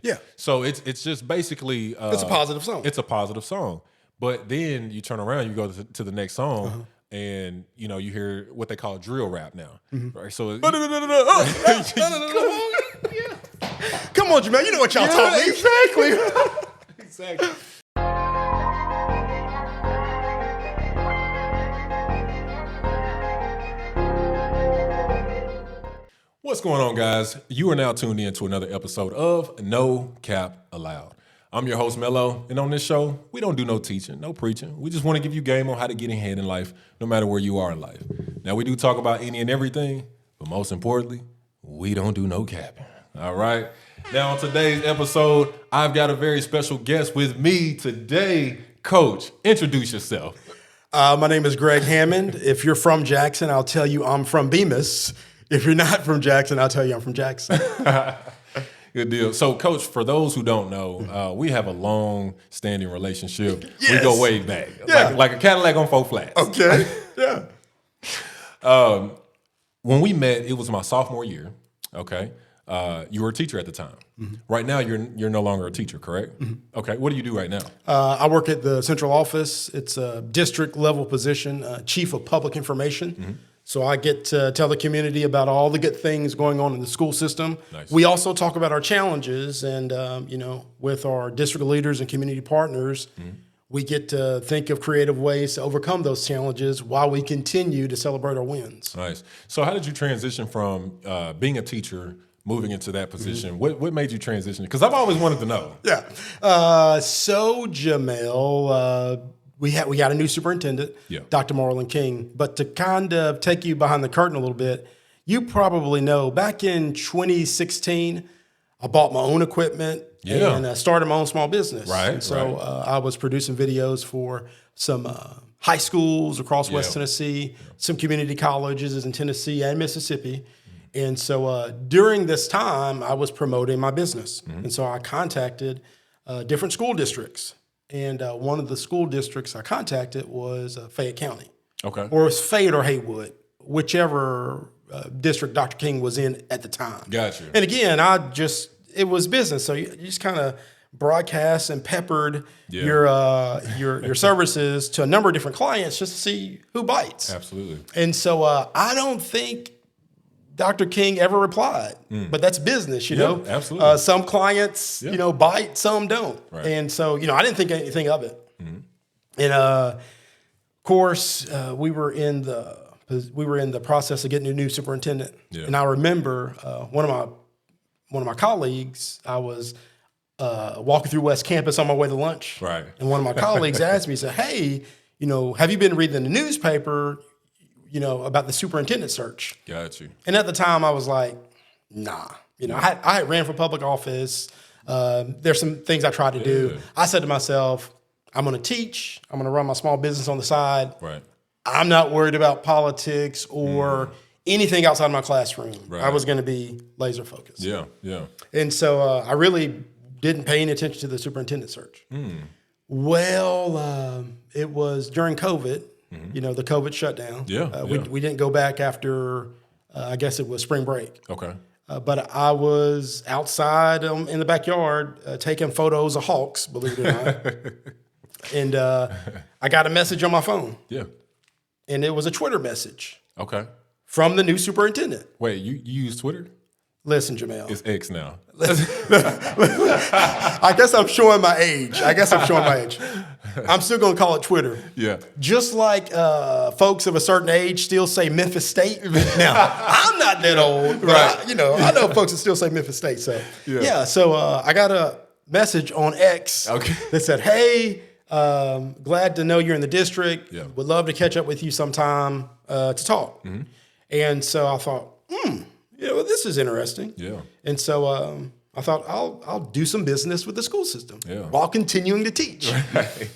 Yeah. So it's just basically It's a positive song. It's a positive song. But then you turn around, you go to the next song, and you hear what they call drill rap now, right? So Come on, Jamel. You know what y'all taught me. Exactly. Exactly. What's going on, guys? You are now tuned in to another episode of No Cap Allowed. I'm your host, Mello, and on this show, we don't do no teaching, no preaching. We just want to give you game on how to get ahead in life, no matter where you are in life. Now, we do talk about any and everything, but most importantly, we don't do no capping. All right? Now, on today's episode, I've got a very special guest with me today. Coach, introduce yourself. My name is Greg Hammond. If you're from Jackson, I'll tell you I'm from Bemis. If you're not from Jackson, I'll tell you I'm from Jackson. Good deal. So, Coach, for those who don't know, we have a long-standing relationship. Yes. We go way back, Yeah. like a Cadillac on four flats. Okay. Yeah. When we met, it was my sophomore year. Okay, you were a teacher at the time. Right now, you're no longer a teacher, correct? Okay. What do you do right now? I work at the central office. It's a district level position, chief of public information. So I get to tell the community about all the good things going on in the school system. Nice. We also talk about our challenges, and with our district leaders and community partners, we get to think of creative ways to overcome those challenges while we continue to celebrate our wins. Nice. So, how did you transition from being a teacher, moving into that position? What made you transition? Because I've always wanted to know. Yeah. So Jamel, we got a new superintendent, Yeah. Dr. Marlon King. But to kind of take you behind the curtain a little bit, you probably know back in 2016, I bought my own equipment and started my own small business. Right. And so I was producing videos for some high schools across West Tennessee, some community colleges in Tennessee and Mississippi. And so during this time, I was promoting my business. And so I contacted different school districts. And one of the school districts I contacted was Fayette County. Okay. Or it was Fayette or Haywood, whichever district Dr. King was in at the time. Gotcha. And again, it was business. So you just kind of broadcast and peppered your services to a number of different clients just to see who bites. Absolutely. And so I don't think Dr. King ever replied, but that's business, you know. Absolutely. Some clients, bite, some don't. Right. And so, I didn't think anything of it. And of course, we were in the process of getting a new superintendent. Yeah. And I remember one of my colleagues, I was walking through West Campus on my way to lunch. Right. And one of my colleagues asked me, he said, "Hey, have you been reading the newspaper, about the superintendent search?" Got you. And at the time, I was like, nah. I had ran for public office. There's some things I tried to do. I said to myself, I'm going to teach. I'm going to run my small business on the side. Right. I'm not worried about politics or anything outside my classroom. Right. I was going to be laser focused. Yeah. Yeah. And so I really didn't pay any attention to the superintendent search. Well, it was during COVID. The COVID shutdown. We didn't go back after, I guess it was spring break. Okay. But I was outside in the backyard taking photos of hawks, believe it or not. And I got a message on my phone. Yeah. And it was a Twitter message Okay. from the new superintendent. Wait, you use Twitter? Listen, Jamel. It's X now. I guess I'm showing my age. I'm still going to call it Twitter. Yeah. Just like folks of a certain age still say Memphis State. Now, I'm not that old, but I know folks that still say Memphis State. So, so I got a message on X that said, "Hey, glad to know you're in the district. Yeah. Would love to catch up with you sometime to talk." And so I thought, this is interesting. Yeah. And so I thought I'll do some business with the school system while continuing to teach. Right.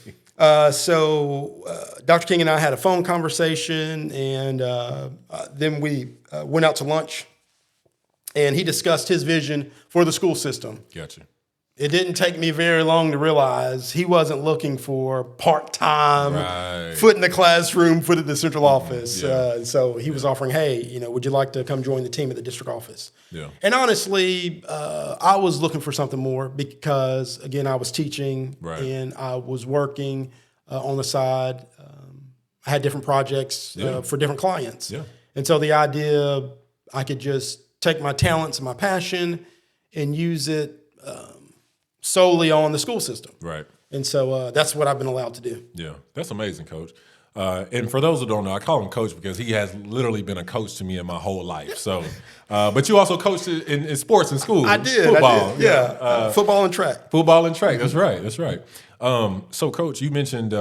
So Dr. King and I had a phone conversation, and then we went out to lunch, and he discussed his vision for the school system. Gotcha. it didn't take me very long to realize he wasn't looking for part-time, foot in the classroom, foot at the central office. And so he was offering, hey, would you like to come join the team at the district office? Yeah. And honestly, I was looking for something more because, again, I was teaching and I was working on the side. I had different projects for different clients. Yeah. And so the idea I could just take my talents and my passion and use it solely on the school system. Right. And so that's what I've been allowed to do. Yeah, that's amazing, Coach. And for those who don't know, I call him Coach because he has literally been a coach to me in my whole life. So, but you also coached in sports in school. I did. Football. Football and track. Football and track. That's right. That's right. So, Coach, you mentioned,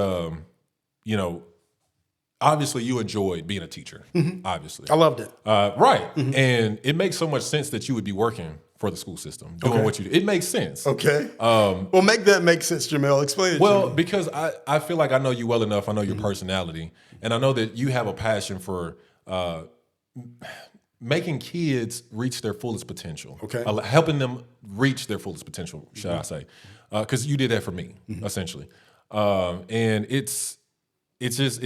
obviously you enjoyed being a teacher. Obviously. I loved it. Right. And it makes so much sense that you would be working for the school system, doing what you do. It makes sense. Okay. Well, make that make sense, Jamel. Explain it to me. Well, because I feel like I know you well enough. I know your personality. And I know that you have a passion for making kids reach their fullest potential. Okay. Helping them reach their fullest potential, should I say. Because you did that for me, essentially. And it's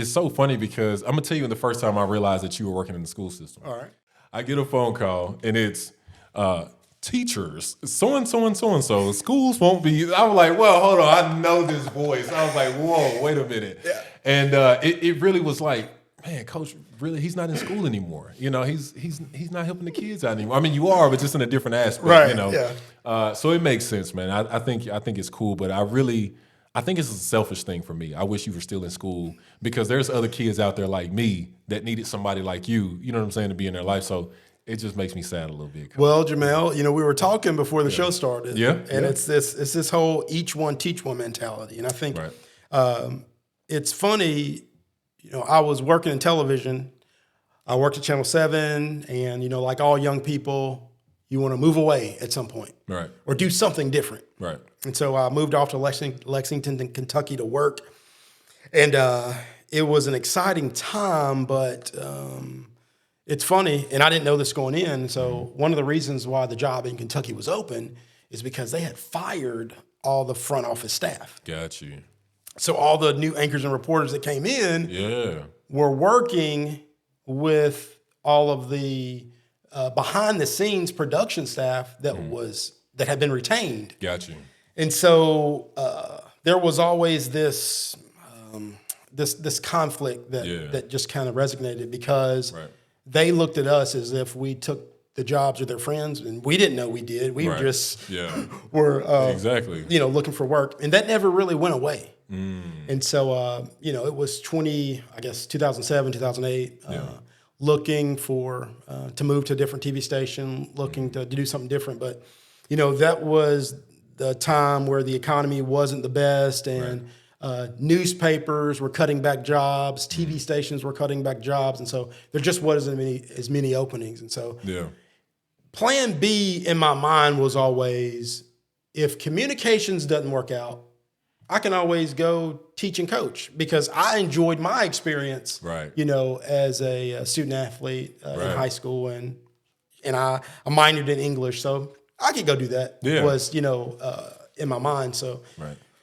so funny because I'm going to tell you the first time I realized that you were working in the school system. All right. I get a phone call, and it's teachers, so-and-so, schools won't be. I was like, well, hold on, I know this voice. I was like, whoa, wait a minute. Yeah. And it really was like, man, Coach, really, he's not in school anymore. He's not helping the kids out anymore. I mean, you are, but just in a different aspect. Right. Yeah. So it makes sense, man. I think it's cool, but I think it's a selfish thing for me. I wish you were still in school because there's other kids out there like me that needed somebody like you know what I'm saying, to be in their life. So it just makes me sad a little bit. Well, Jamel, we were talking before the show started. Yeah. And it's this whole each one teach one mentality. And I think it's funny, I was working in television. I worked at Channel 7 and, like all young people, you want to move away at some point. Right. Or do something different. Right. And so I moved off to Lexington, Kentucky to work. And it was an exciting time, but it's funny, and I didn't know this going in. So one of the reasons why the job in Kentucky was open is because they had fired all the front office staff. Got you. So all the new anchors and reporters that came in were working with all of the behind the scenes production staff that had been retained. Got you. And so there was always this conflict that just kind of resonated because they looked at us as if we took the jobs of their friends, and we didn't know we did. We just were looking for work, and that never really went away. And so it was 2007, 2008. Looking for to move to a different TV station, looking to do something different. But, that was the time where the economy wasn't the best and newspapers were cutting back jobs, TV stations were cutting back jobs. And so there just wasn't as many openings. And so plan B in my mind was always, if communications doesn't work out, I can always go teach and coach because I enjoyed my experience, as a student athlete in high school, and I minored in English, so I could go do that. Was in my mind. So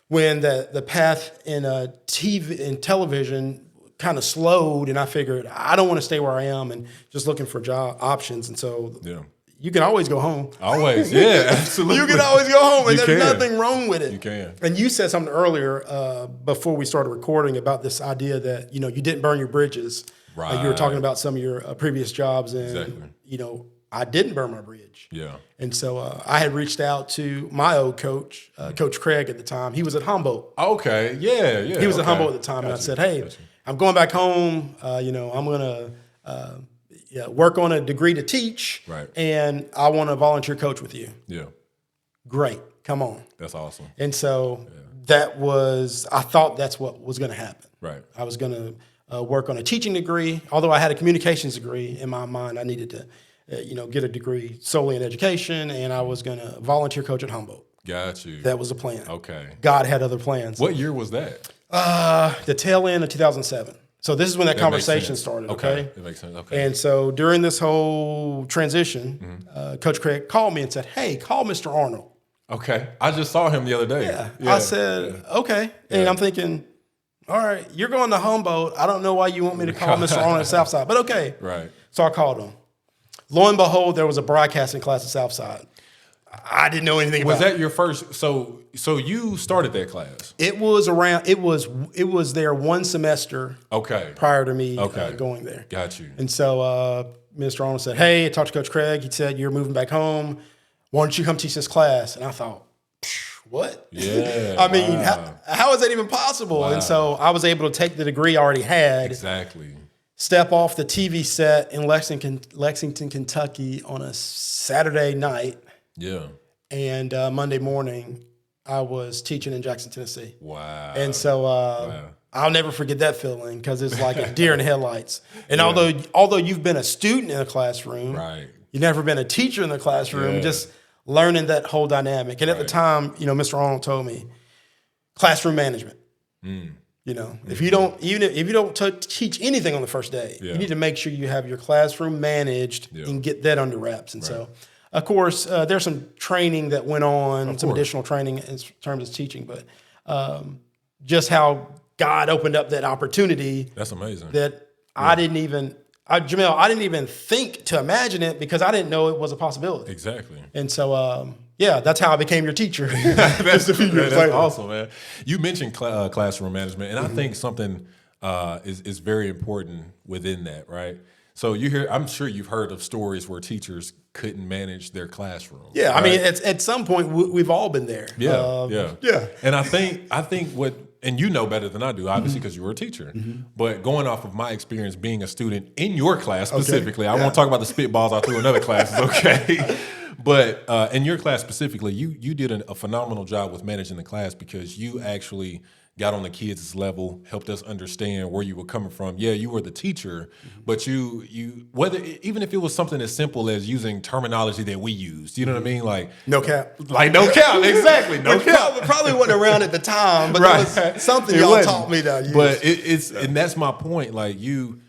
when the path in TV and television kind of slowed, and I figured I don't want to stay where I am and just looking for job options, and so you can always go home. Always, yeah, absolutely. You can always go home, and there's nothing wrong with it. You can. And you said something earlier before we started recording about this idea that, you didn't burn your bridges. Right. You were talking about some of your previous jobs, and, I didn't burn my bridge. Yeah. And so I had reached out to my old coach, Coach Craig at the time. He was at Humboldt. Okay, yeah. He was at Humboldt at the time, and I said, hey, I'm going back home. I'm going to work on a degree to teach, and I want to volunteer coach with you. Yeah. Great. Come on. That's awesome. And so I thought that's what was going to happen. Right. I was going to work on a teaching degree. Although I had a communications degree, in my mind, I needed to, get a degree solely in education, and I was going to volunteer coach at Humboldt. Got you. That was the plan. Okay. God had other plans. What year was that? The tail end of 2007. So this is when that conversation started, okay? That makes sense, okay. And so during this whole transition, Coach Craig called me and said, hey, call Mr. Arnold. Okay. I just saw him the other day. Yeah. I said, okay. And I'm thinking, all right, you're going to Humboldt. I don't know why you want me to call Mr. Arnold at Southside, but okay. Right. So I called him. Lo and behold, there was a broadcasting class at Southside. I didn't know anything about it. Was that your first? So you started that class? It was around. It was there one semester. Okay. Prior to me going there. Got you. And so Mr. Arnold said, "Hey, I talked to Coach Craig. He said you're moving back home. Why don't you come teach this class?" And I thought, what? Yeah. I mean, how is that even possible? Wow. And so I was able to take the degree I already had. Exactly. Step off the TV set in Lexington, Kentucky on a Saturday night. Yeah. And Monday morning, I was teaching in Jackson, Tennessee. Wow. And so I'll never forget that feeling because it's like a deer in the headlights. And although you've been a student in a classroom, right. You've never been a teacher in the classroom, just learning that whole dynamic. And at the time, Mr. Arnold told me, classroom management. You know, if you don't teach anything on the first day, you need to make sure you have your classroom managed and get that under wraps. And so, of course, there's some training that went on, some additional training in terms of teaching, but just how God opened up that opportunity. That's amazing. That I didn't even, Jamel, I didn't even think to imagine it because I didn't know it was a possibility. Exactly. And so, that's how I became your teacher. Just a few years That's later. awesome, man. You mentioned classroom management, and I think something is very important within that, right? So I'm sure you've heard of stories where teachers couldn't manage their classroom. Yeah, right? I mean, at some point we've all been there. Yeah. And I think what, and you know better than I do, obviously, because you were a teacher. But going off of my experience being a student in your class specifically, I won't talk about the spitballs I threw in other classes, okay? But in your class specifically, you did a phenomenal job with managing the class because you actually got on the kids' level, helped us understand where you were coming from. Yeah, you were the teacher, but you even if it was something as simple as using terminology that we used, you know what I mean? Like no cap. Like no cap, exactly. No cap. Probably wasn't around at the time, but that was something y'all taught me to use. But it's and that's my point. Like you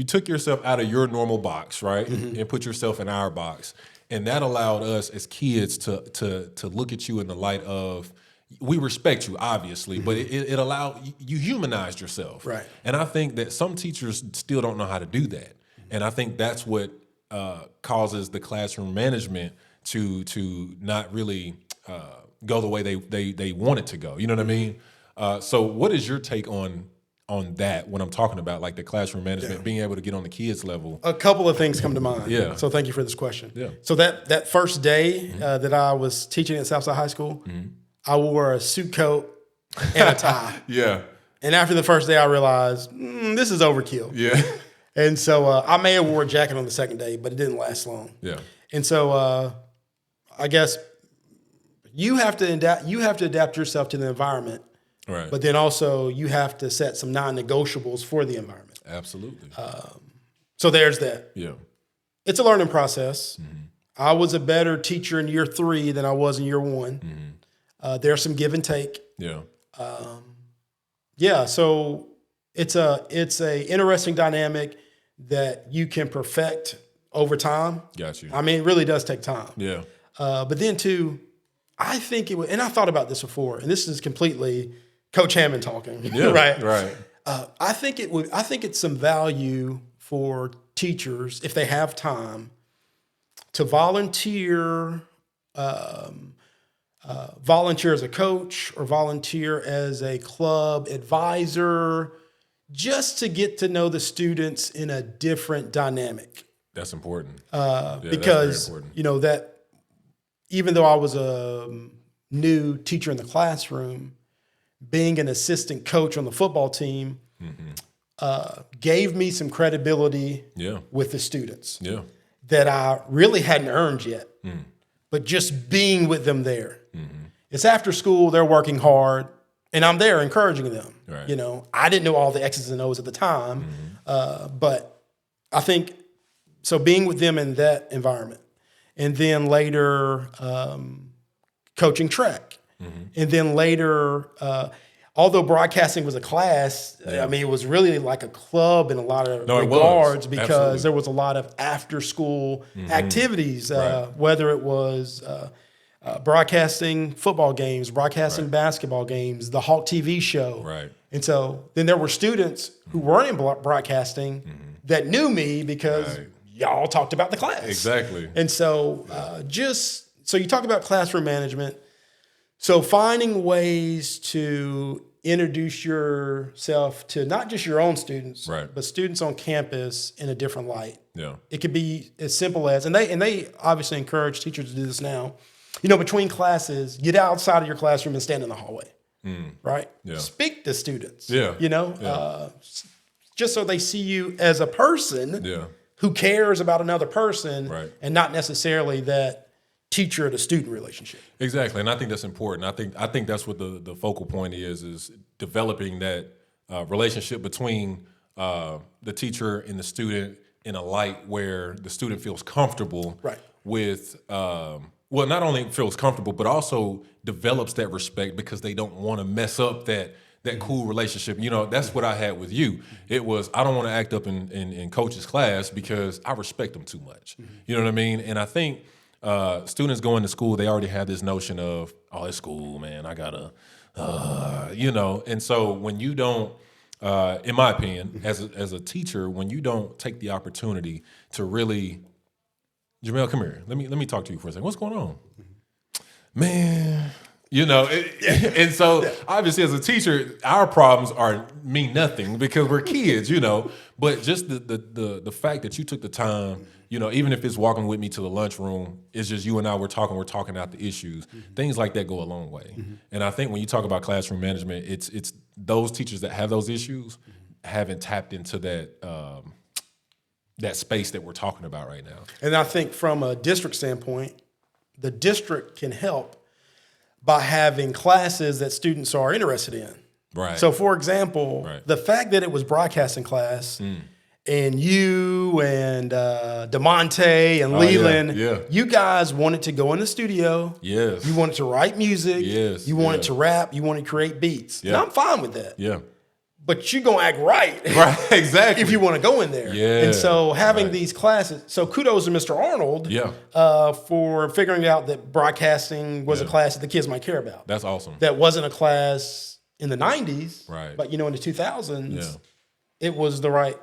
took yourself out of your normal box, right? And put yourself in our box. And that allowed us as kids to look at you in the light of, we respect you, obviously, but it allowed, you humanized yourself. Right. And I think that some teachers still don't know how to do that. And I think that's what causes the classroom management to not really go the way they want it to go. You know what I mean? So what is your take on that when I'm talking about like the classroom management, being able to get on the kids level? A couple of things come to mind. Yeah. So thank you for this question. Yeah. So that first day that I was teaching at Southside High School, I wore a suit coat and a tie. Yeah. And after the first day, I realized this is overkill. Yeah. And so I may have wore a jacket on the second day, but it didn't last long. Yeah. And so I guess you have to adapt yourself to the environment. Right. But then also you have to set some non-negotiables for the environment. Absolutely. So there's that. Yeah. It's a learning process. I was a better teacher in year 3 than I was in year 1. There's some give and take. Yeah. So it's a interesting dynamic that you can perfect over time. Got you. I mean, it really does take time. Yeah. But then too, I think it would, and I thought about this before, and this is completely Coach Hammond talking. Yeah. Right. Right. I think it's some value for teachers if they have time to volunteer as a coach or volunteer as a club advisor, just to get to know the students in a different dynamic. That's important. Because, that even though I was a new teacher in the classroom, being an assistant coach on the football team gave me some credibility with the students that I really hadn't earned yet. But just being with them there. It's after school, they're working hard, and I'm there encouraging them. Right. I didn't know all the X's and O's at the time, but I think, so being with them in that environment, and then later coaching track, and then later, although broadcasting was a class, I mean, it was really like a club in a lot of regards because there was a lot of after school activities, whether it was broadcasting football games, broadcasting basketball games, the Hawk TV show. Right. And so then there were students who weren't in broadcasting that knew me because y'all talked about the class. Exactly. And so so you talk about classroom management. So finding ways to introduce yourself to not just your own students, but students on campus in a different light. Yeah. It could be as simple as, and they obviously encourage teachers to do this now, between classes, get outside of your classroom and stand in the hallway, right? Yeah. Speak to students, Yeah. just so they see you as a person who cares about another person and not necessarily that teacher to student relationship. Exactly, and I think that's important. I think that's what the focal point is developing that relationship between the teacher and the student in a light where the student feels comfortable with. Well, not only feels comfortable, but also develops that respect because they don't want to mess up that cool relationship. That's what I had with you. It was, I don't want to act up in coach's class because I respect them too much. You know what I mean? And I think students going to school, they already have this notion of, oh, it's school, man. I gotta, And so when you don't, in my opinion, as a teacher, when you don't take the opportunity to really, Jamel, come here. Let me talk to you for a second. What's going on, man? And so obviously as a teacher, our problems mean nothing because we're kids, But just the fact that you took the time, even if it's walking with me to the lunchroom, it's just you and I, we're talking out the issues. Things like that go a long way. And I think when you talk about classroom management, it's those teachers that have those issues haven't tapped into that space that we're talking about right now. And I think from a district standpoint, the district can help by having classes that students are interested in. Right. So, for example, the fact that it was broadcasting class and you and DeMonte and Leland, you guys wanted to go in the studio. Yes. You wanted to write music. Yes. You wanted to rap. You wanted to create beats. Yeah. And I'm fine with that. Yeah. But you're going to act right. Right, exactly. If you want to go in there. Yeah. And so having these classes, so kudos to Mr. Arnold for figuring out that broadcasting was a class that the kids might care about. That's awesome. That wasn't a class in the 90s, right? But in the 2000s, it was the right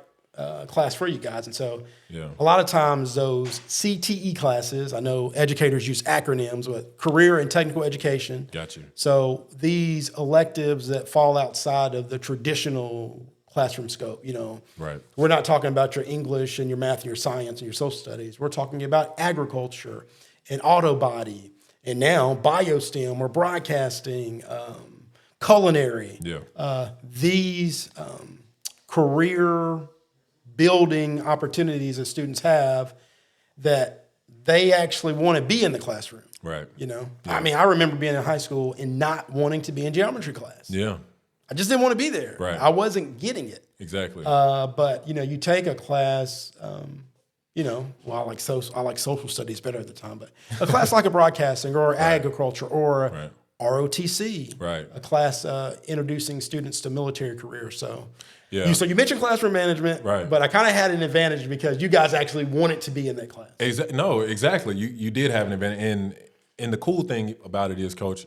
class for you guys. And so a lot of times those CTE classes, I know educators use acronyms, but career and technical education. Got you. So these electives that fall outside of the traditional classroom scope, we're not talking about your English and your math and your science and your social studies. We're talking about agriculture and auto body and now biostem or broadcasting, culinary. These career building opportunities that students have that they actually want to be in the classroom. Right. I mean, I remember being in high school and not wanting to be in geometry class. Yeah. I just didn't want to be there. Right. I wasn't getting it. Exactly. But you take a class, well, I like social studies better at the time, but a class like a broadcasting or agriculture or ROTC, a class introducing students to military careers. So, so you mentioned classroom management, but I kind of had an advantage because you guys actually wanted to be in that class. No, exactly. You did have an advantage, and the cool thing about it is, Coach,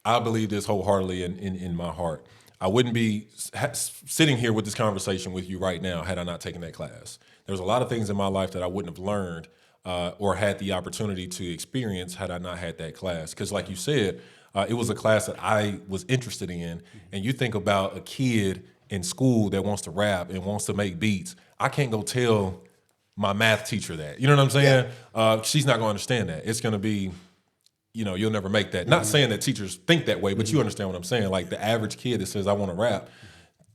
I believe this wholeheartedly in my heart. I wouldn't be sitting here with this conversation with you right now had I not taken that class. There's a lot of things in my life that I wouldn't have learned or had the opportunity to experience had I not had that class. Because like you said, it was a class that I was interested in. And you think about a kid in school that wants to rap and wants to make beats. I can't go tell my math teacher that. You know what I'm saying? She's not going to understand that. It's going to be, you'll never make that. Not saying that teachers think that way, but you understand what I'm saying. Like the average kid that says, I want to rap,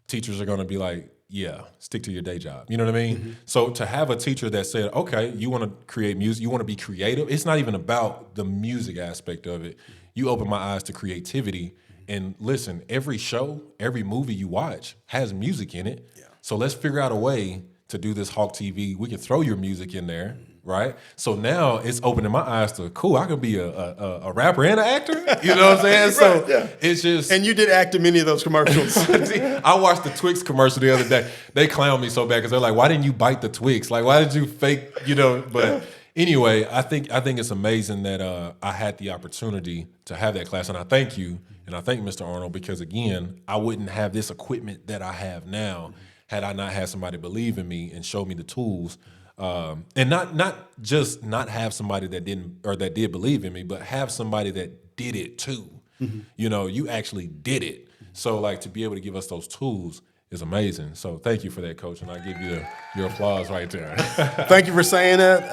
teachers are going to be like, yeah, stick to your day job. You know what I mean? So to have a teacher that said, okay, you want to create music, you want to be creative. It's not even about the music aspect of it. You open my eyes to creativity. And listen, every show, every movie you watch has music in it. So let's figure out a way to do this Hawk TV. We can throw your music in there, right? So now it's opening my eyes to, cool, I could be a rapper and an actor. You know what I'm saying? It's just... And you did act in many of those commercials. I watched the Twix commercial the other day. They clowned me so bad because they're like, why didn't you bite the Twix? Like, why did you fake, But Anyway, I think it's amazing that I had the opportunity to have that class, and I thank you, and I thank Mr. Arnold, because again, I wouldn't have this equipment that I have now had I not had somebody believe in me and show me the tools, and not just not have somebody that did believe in me, but have somebody that did it too. You know, you actually did it. So like to be able to give us those tools is amazing. So thank you for that, Coach, and I give you your applause right there. Thank you for saying that.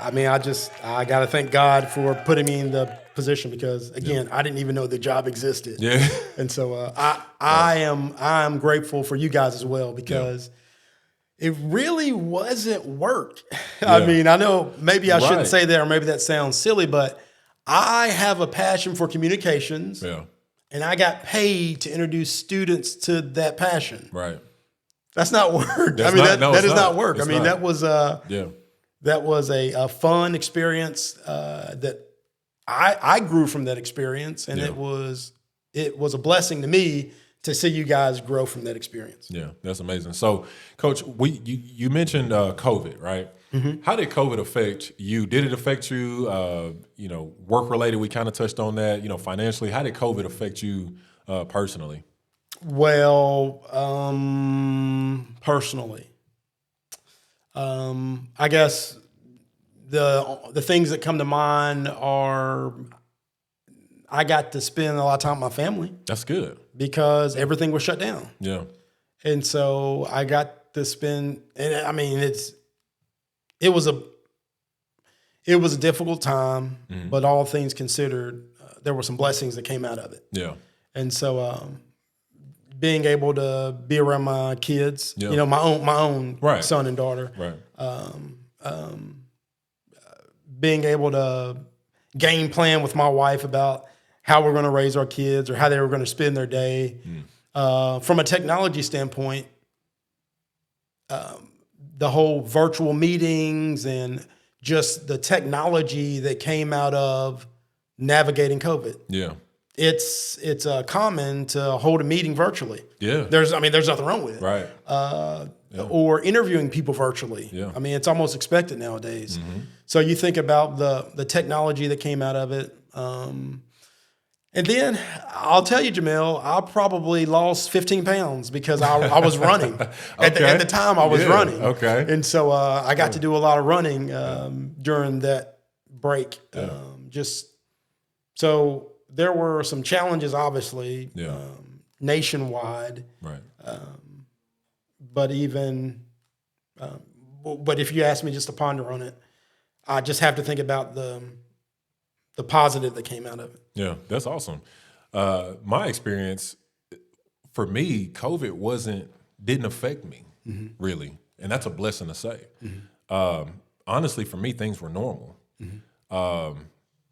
I mean, I got to thank God for putting me in the position, because again, I didn't even know the job existed. Yeah. And so I am grateful for you guys as well, because it really wasn't work. I mean, I know maybe I shouldn't say that, or maybe that sounds silly, but I have a passion for communications. Yeah. And I got paid to introduce students to that passion. Right. That's not work. That is not work. I mean, that was a fun experience that I grew from that experience, and it was a blessing to me to see you guys grow from that experience. Yeah, that's amazing. So, Coach, you mentioned COVID, right? Mm-hmm. How did COVID affect you? Did it affect you? Work related. We kind of touched on that. Financially, how did COVID affect you personally? Well, personally, I guess the things that come to mind are I got to spend a lot of time with my family. That's good, because everything was shut down. Yeah, and so I got to spend. And I mean, it was a difficult time, but all things considered, there were some blessings that came out of it. Yeah, and so being able to be around my kids, my own son and daughter, being able to game plan with my wife about how we're going to raise our kids or how they were going to spend their day. From a technology standpoint, the whole virtual meetings and just the technology that came out of navigating COVID. Yeah. It's common to hold a meeting virtually. Yeah. There's nothing wrong with it. Right. Or interviewing people virtually. Yeah. I mean, it's almost expected nowadays. Mm-hmm. So you think about the technology that came out of it. And then I'll tell you, Jamel, I probably lost 15 pounds because I was running. At the time, I was running. Okay. And so I got to do a lot of running during that break. So there were some challenges, obviously, nationwide. Right. But if you ask me just to ponder on it, I just have to think about the positive that came out of it. Yeah, that's awesome. My experience, for me, COVID didn't affect me, really. And that's a blessing to say. Mm-hmm. Honestly, for me, things were normal. Mm-hmm.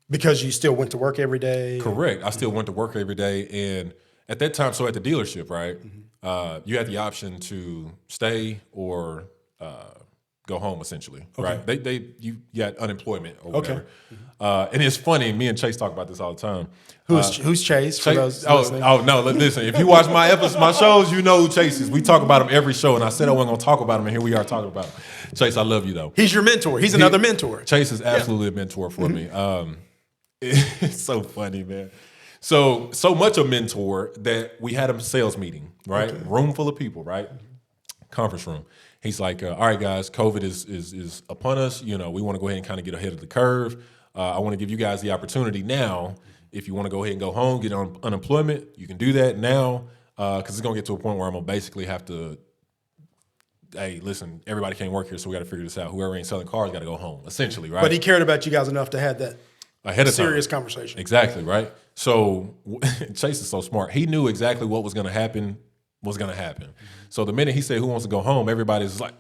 Because you still went to work every day? Correct. I still went to work every day. And at that time, so at the dealership, right, you had the option to stay or go home, essentially, right? You got unemployment or whatever. Okay. And it's funny, me and Chase talk about this all the time. Who's Chase? For those listening? No, listen, if you watch my shows, you know who Chase is. We talk about him every show, and I said I wasn't going to talk about him, and here we are talking about him. Chase, I love you, though. He's your mentor. He's another mentor. Chase is absolutely a mentor for me. It's so funny, man. So much a mentor that we had a sales meeting, right? Okay. Room full of people, right? Conference room. He's like, all right, guys, COVID is upon us. We want to go ahead and kind of get ahead of the curve. I want to give you guys the opportunity now. If you want to go ahead and go home, get on unemployment, you can do that now, because it's going to get to a point where I'm going to basically have to, hey, listen, everybody can't work here, so we got to figure this out. Whoever ain't selling cars got to go home, essentially, right? But he cared about you guys enough to have that ahead of serious time. Conversation. Exactly, right? So Chase is so smart. He knew exactly what was going to happen. So the minute he said, who wants to go home, everybody's like,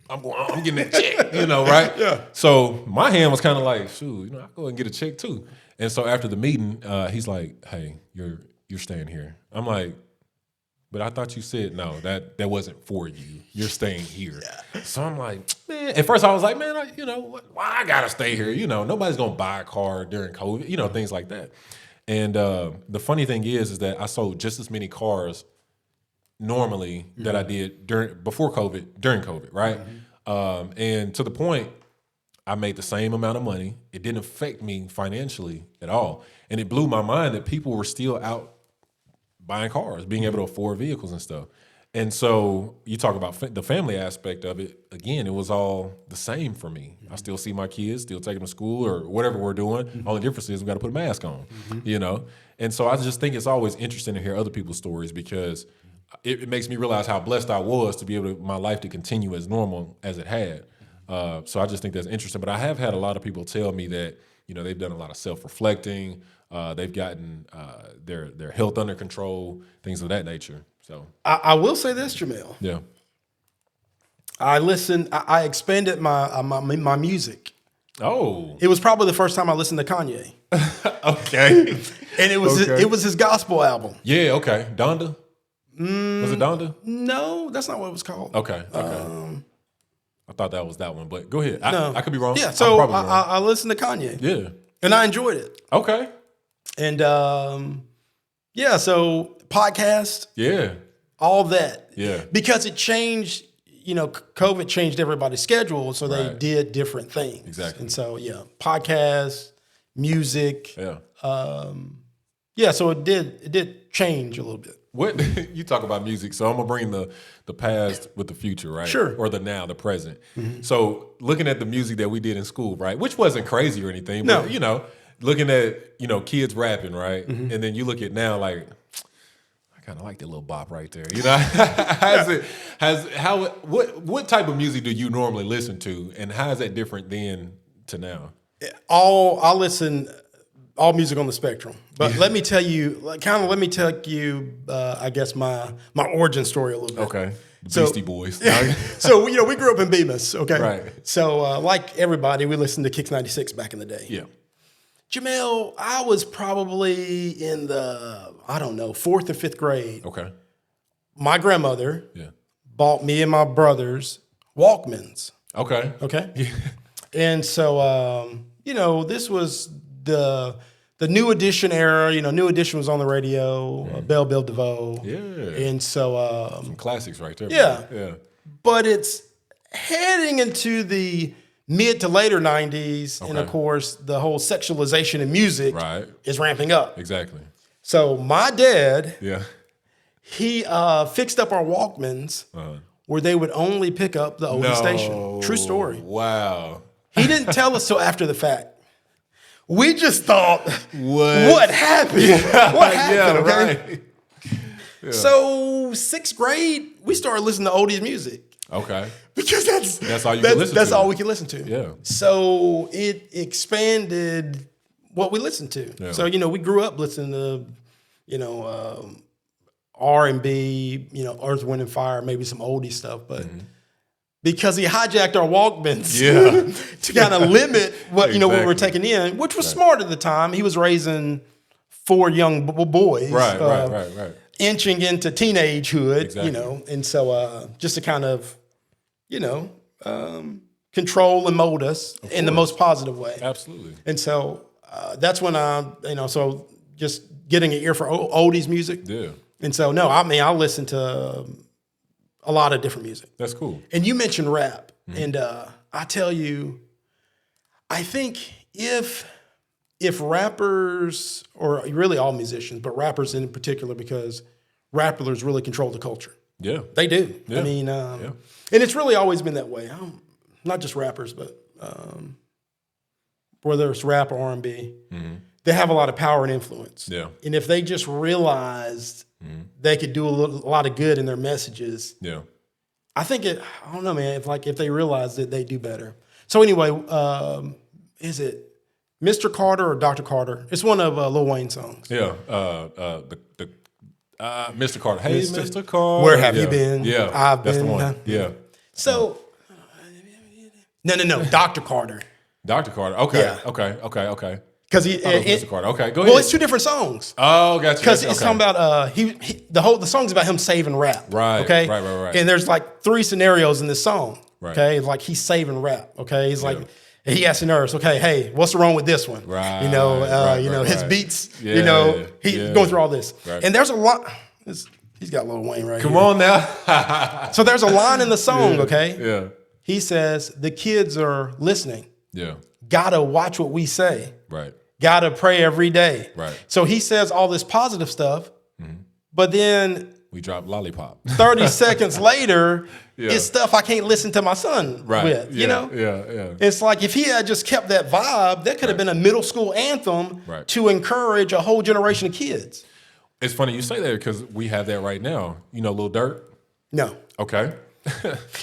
I'm getting that check, right? Yeah. So my hand was kind of like, shoot, I'll go and get a check too. And so after the meeting, he's like, hey, you're staying here. I'm like, but I thought you said, no, that wasn't for you. You're staying here. Yeah. So I'm like, man, at first I was like, man, why I got to stay here? Nobody's going to buy a car during COVID, things like that. And the funny thing is that I sold just as many cars normally that I did during COVID, right? Mm-hmm. And to the point, I made the same amount of money. It didn't affect me financially at all. And it blew my mind that people were still out buying cars, being able to afford vehicles and stuff. And so you talk about the family aspect of it. Again, it was all the same for me. I still see my kids, still take them to school or whatever we're doing. Only difference is we got to put a mask on, you know? And so I just think it's always interesting to hear other people's stories because it makes me realize how blessed I was to be able to, my life to continue as normal as it had. So I just think that's interesting. But I have had a lot of people tell me that, you know, they've done a lot of self-reflecting. They've gotten their health under control, things of that nature. So I will say this, Jamel. yeah. I expanded my music. Oh. It was probably the first time I listened to Kanye. Okay. And it was his gospel album. Yeah, okay. Donda? Was it Donda? No, that's not what it was called. Okay. I thought that was that one, but go ahead. No. I could be wrong. Yeah, so I'm probably wrong. I listened to Kanye. Yeah. And I enjoyed it. Okay. And so podcast, Yeah. all that. Yeah. Because it changed, you know, COVID changed everybody's schedule, so they Right. did different things. Exactly. And so, podcast, music. Yeah. So it did change a little bit. What you talk about music, so I'm gonna bring the past with the future, right? Sure. Or the now, the present. So looking at the music that we did in school, right? Which wasn't crazy or anything, but No. you know, looking at, you know, kids rapping, right? And then you look at now, like, I kind of like that little bop right there. You know, what type of music do you normally listen to, and how is that different then to now? I listen all music on the spectrum. But let me tell you, I guess my origin story a little bit. Okay. The So- Beastie Boys. So, you know, we grew up in Bemis, okay? Right. So, like everybody, we listened to Kicks 96 back in the day. Yeah. Jamel, I was probably in the, 4th or 5th grade. Okay. My grandmother Yeah. bought me and my brothers Walkmans, Okay. okay? And so, you know, this was the New Edition era. You know, New Edition was on the radio, Belle Bill DeVoe. Yeah. And so, Some classics right there. Yeah. Bro. Yeah. but it's heading into the mid to later 90s. And of Okay. course, the whole sexualization in music Right. is ramping up. Exactly. So my dad, Yeah. he fixed up our Walkmans where they would only pick up the oldie station. True story. Wow. He didn't tell us till after the fact. We just thought, What? what happened? What happened? Yeah, Okay? right. So 6th grade, we started listening to oldies music Okay. because that's all you could listen That's to. all we could listen to. Yeah. So it expanded what we listened to. Yeah. So, you know, we grew up listening to, you know, R&B, you know, Earth, Wind, and Fire, maybe some oldie stuff, but because he hijacked our Walkmans Yeah. to kind of limit what, you know, what we were Exactly. taking in, which was smart at the time. He was raising 4 young boys. Right. Right. Inching into teenagehood, Exactly. you know, and so just to kind of, you know, control and mold us in the most positive way. Absolutely. And so that's when so just getting an ear for oldies music. Yeah. And so, no, I mean, I listen to a lot of different music. That's cool. And you mentioned rap. And I tell you, I think if rappers, or really all musicians, but rappers in particular, because rappers really control the culture. Yeah. They do. Yeah. I mean, and it's really always been that way. Not just rappers, but whether it's rap or R&B, they have a lot of power and influence. Yeah. And if they just realized they could do a lot of good in their messages, Yeah. I think I don't know, man. If they realize it, they do better. So anyway, is it Mr. Carter or Dr. Carter? It's one of Lil Wayne's songs. Yeah. Mr. Carter. Hey, Mr. Carter. Where have Yeah. you been? Yeah. I've That's been. the one. Yeah. So, no, Dr. Carter. Dr. Carter. Okay. Yeah. Okay. Because Mr. Carter. Okay. Go well, ahead. it's 2 different songs. Oh, gotcha. Because gotcha. it's Okay. talking about the song's about him saving rap. Right, Okay. right. And there's like 3 scenarios in this song. Right. Okay. It's like he's saving rap. Okay. He's like, he asks the nurse, okay, hey, what's wrong with this one? Right, You know, right, his right. beats. Yeah, you know, he's yeah. going through all this, Right. and there's a lot. He's got Lil Wayne right Come here. on now. So there's a line in the song. Okay. Yeah. He says the kids are listening. Yeah. Gotta watch what we say. Right. Gotta pray every day. Right. So he says all this positive stuff, but then We drop lollipop. 30 seconds later, Yeah. it's stuff I can't listen to my son with, Yeah. you know? Yeah. It's like if he had just kept that vibe, that could have been a middle school anthem to encourage a whole generation of kids. It's funny you say that because we have that right now. You know Lil Durk? No. Okay.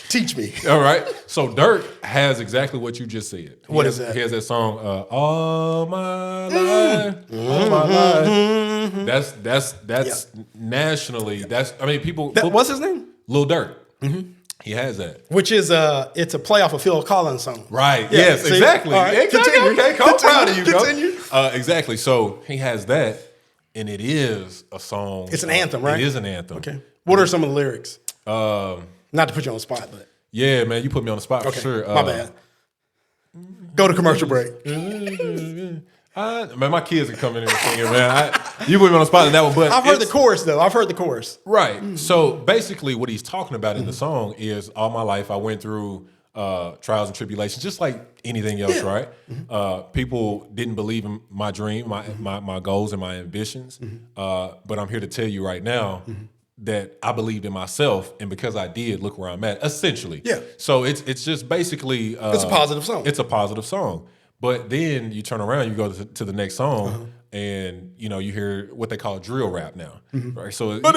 Teach me. All right. So Durk has exactly what you just said. What is that? He has that song, All My Life. All My Life. That's nationally. People. What's his name? Lil Durk. He has that. Which is it's a play off a Phil Collins song. Right. Yeah, Yes, see? exactly. All right. Exactly. Continue. Okay, I'm proud of you, Continue. Exactly. So he has that, and it is a song. It's an anthem, right? It is an anthem. Okay. What are some of the lyrics? Not to put you on the spot, but Yeah, man, you put me on the spot for sure. my bad. Go to commercial break. Man, my kids can come in and sing it, man. You put me on the spot in that one, but I've heard the chorus though. I've heard the chorus. Right. So basically, what he's talking about in the song is all my life I went through trials and tribulations, just like anything else, right? People didn't believe in my dream, my goals, and my ambitions. But I'm here to tell you right now that I believed in myself, and because I did, look where I'm at. Essentially, Yeah. So it's just basically It's a positive song. It's a positive song. But then you turn around, you go to the next song, and you know you hear what they call drill rap now, right? So Come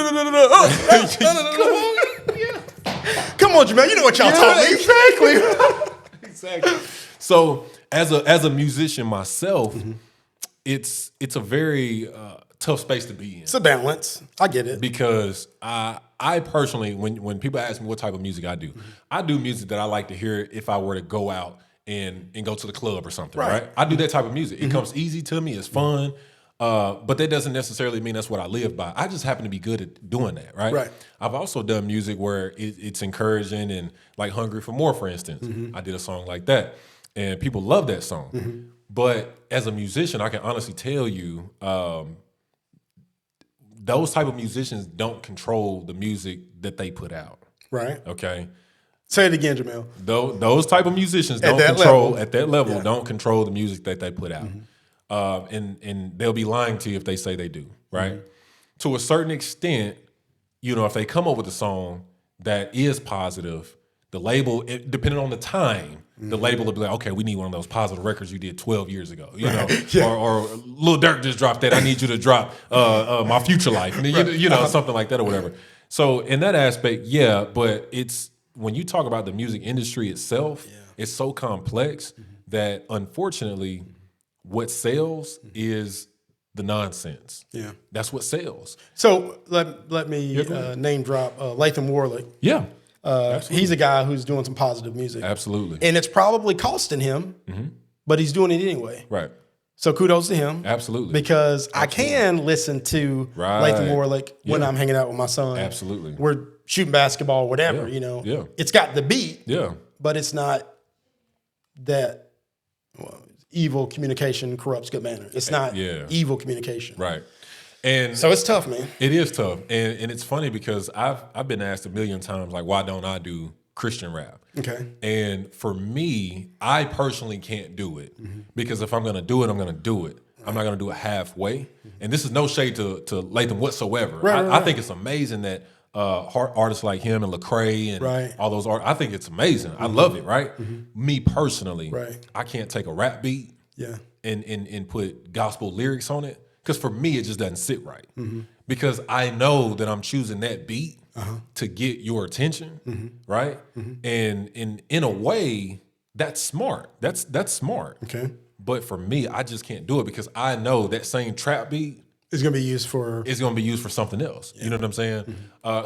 on, Jamel. You know what y'all taught me. exactly, exactly. So as a musician myself, it's a very tough space to be in. It's a balance. I get it. Because I personally, when people ask me what type of music I do music that I like to hear if I were to go out and go to the club or something, right? I do that type of music. It comes easy to me. It's fun. But that doesn't necessarily mean that's what I live by. I just happen to be good at doing that, right? Right. I've also done music where it's encouraging and like Hungry for More, for instance. I did a song like that. And people love that song. But as a musician, I can honestly tell you, those type of musicians don't control the music that they put out. Right. Okay. Say it again, Jamel. Those type of musicians don't control at that level. Don't control the music that they put out, and they'll be lying to you if they say they do. Right. To a certain extent, you know, if they come up with a song that is positive, the label, depending on the time, the label will be like, okay, we need one of those positive records you did 12 years ago, you know, or Lil Durk just dropped that. I need you to drop My Future Life, and you know, something like that or whatever. So in that aspect, yeah, but it's when you talk about the music industry itself, it's so complex that unfortunately, what sells is the nonsense. Yeah, that's what sells. So let me name drop Latham Warlick. Yeah. He's a guy who's doing some positive music. Absolutely. And it's probably costing him, but he's doing it anyway. Right. So kudos to him. Absolutely. Because I can listen to Latham Warlick when I'm hanging out with my son. Absolutely. We're shooting basketball, whatever, you know. Yeah. It's got the beat. Yeah. But it's not that evil communication corrupts good manner. It's not evil communication. Right. And so it's tough, man. It is tough. And it's funny because I've been asked a million times, like, why don't I do Christian rap? Okay. And for me, I personally can't do it because if I'm going to do it, I'm going to do it. I'm not going to do it halfway. And this is no shade to Latham whatsoever. I think it's amazing that artists like him and Lecrae and all those artists, I think it's amazing. I love it, right? Me personally, I can't take a rap beat and put gospel lyrics on it. Because for me, it just doesn't sit right. Because I know that I'm choosing that beat to get your attention, right? And in a way, that's smart. That's smart. Okay. But for me, I just can't do it because I know that same trap beat is going to be used for something else. You know what I'm saying?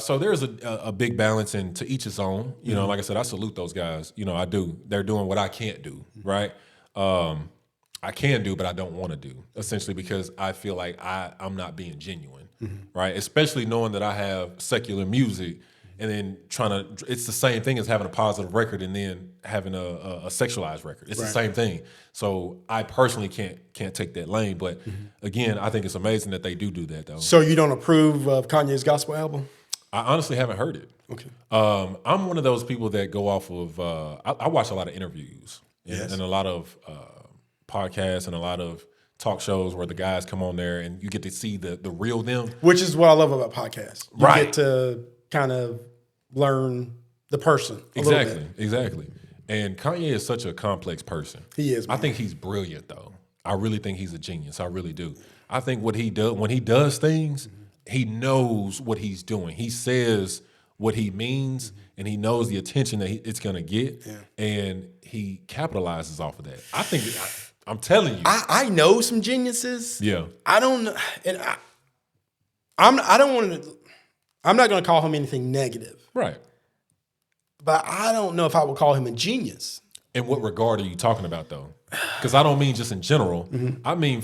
So there's a big balance, and to each his own. You know, like I said, I salute those guys. You know, I do. They're doing what I can't do, right? I can do, but I don't want to do, essentially because I feel like I'm not being genuine, right? Especially knowing that I have secular music and then it's the same thing as having a positive record and then having a sexualized record. It's the same thing. So I personally can't take that lane. But again, I think it's amazing that they do that, though. So you don't approve of Kanye's gospel album? I honestly haven't heard it. Okay. I'm one of those people that go off of, I watch a lot of interviews. and a lot of podcasts and a lot of talk shows where the guys come on there and you get to see the real them. Which is what I love about podcasts. You Right. get to kind of learn the person a little bit. Exactly. And Kanye is such a complex person. He is, man. I think he's brilliant, though. I really think he's a genius. I really do. I think what he does when he does things, he knows what he's doing. He says what he means, and he knows the attention that it's going to get, and he capitalizes off of that. I think I'm telling you, I know some geniuses. yeah. I don't know, and I don't want to. I'm not going to call him anything negative, Right. but I don't know if I would call him a genius. In what regard are you talking about, though? Because I don't mean just in general. I mean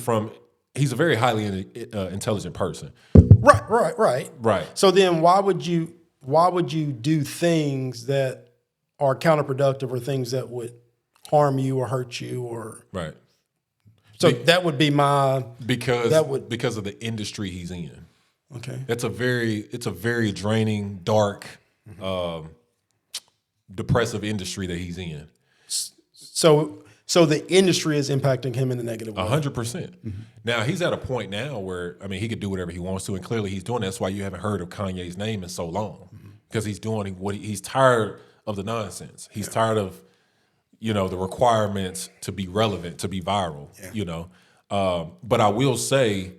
he's a very highly intelligent person. Right. Right. So then, why would you do things that are counterproductive or things that would harm you or hurt you or Right. so that would be my Because That would- because of the industry he's in. okay. It's a very draining, dark, depressive industry that he's in. So the industry is impacting him in a negative way. 100%. Now he's at a point now where he could do whatever he wants to, and clearly he's doing that. That's why you haven't heard of Kanye's name in so long, because he's doing what he's tired of the nonsense. He's tired of the requirements to be relevant, to be viral. But I will say,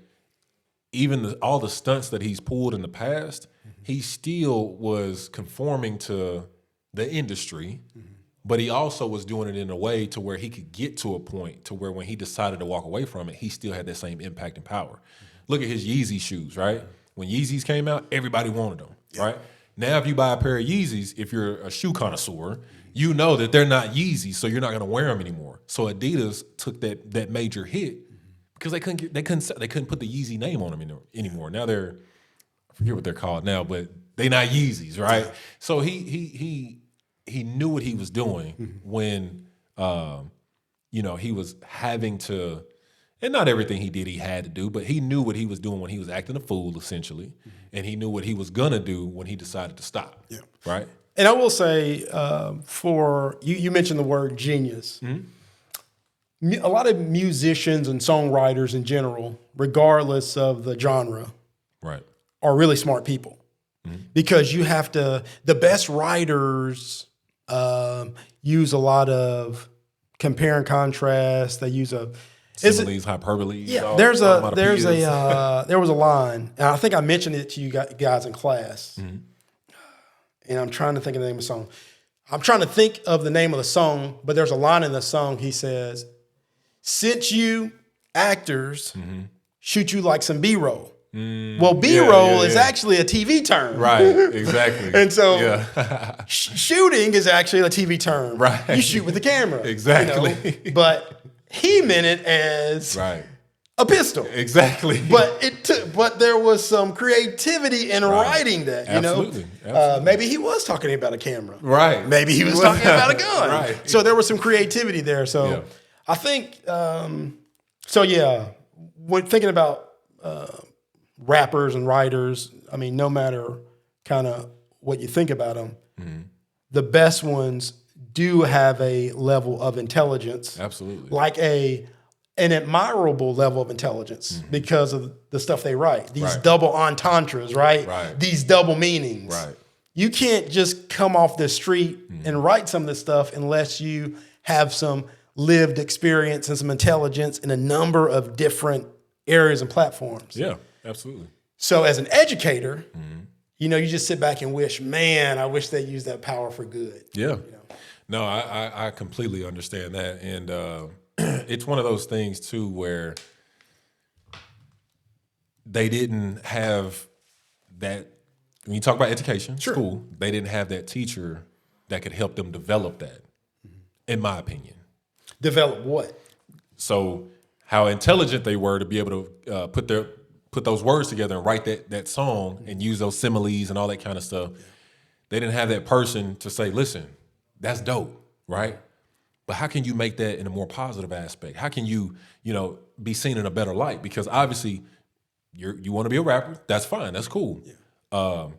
even all the stunts that he's pulled in the past, he still was conforming to the industry. But he also was doing it in a way to where he could get to a point to where when he decided to walk away from it, he still had that same impact and power. Look at his Yeezy shoes, right? When Yeezys came out, everybody wanted them, right? Now, if you buy a pair of Yeezys, if you're a shoe connoisseur, you know that they're not Yeezys, so you're not going to wear them anymore. So Adidas took that major hit because they couldn't put the Yeezy name on them anymore. Now I forget what they're called now, but they not Yeezys, right? So he knew what he was doing when, he was having to, and not everything he did he had to do, but he knew what he was doing when he was acting a fool, essentially, and he knew what he was gonna do when he decided to stop. Yeah. Right. And I will say, for you mentioned the word genius. A lot of musicians and songwriters in general, regardless of the genre, Right. are really smart people because you have to. The best writers use a lot of compare and contrast. They use Similes, hyperbole. Yeah, there was a line, and I think I mentioned it to you guys in class. And I'm trying to think of the name of the song. I'm trying to think of the name of the song, but there's a line in the song. He says, "Since you actors shoot you like some B-roll." Well, B-roll is actually a TV term. Right, exactly. And so shooting is actually a TV term. Right. You shoot with the camera. Exactly. But he meant it as a pistol. Exactly. But there was some creativity in writing that, Absolutely. Maybe he was talking about a camera. Right. Maybe he was talking about a gun. Right. So there was some creativity there. So I think, when thinking about rappers and writers, no matter kind of what you think about them, the best ones do have a level of intelligence. Absolutely. Like an admirable level of intelligence because of the stuff they write. These double entendres, right? These double meanings. Right. You can't just come off the street and write some of this stuff unless you have some lived experience and some intelligence in a number of different areas and platforms. Yeah, absolutely. So as an educator, you just sit back and wish, man, I wish they used that power for good. Yeah. No, I completely understand that. And it's one of those things, too, where they didn't have that. When you talk about education, school, they didn't have that teacher that could help them develop that, in my opinion. Develop what? So how intelligent they were to be able to put those words together and write that song and use those similes and all that kind of stuff. They didn't have that person to say, listen, that's dope, right? But how can you make that in a more positive aspect? How can you, be seen in a better light? Because obviously you want to be a rapper. That's fine. That's cool. Yeah.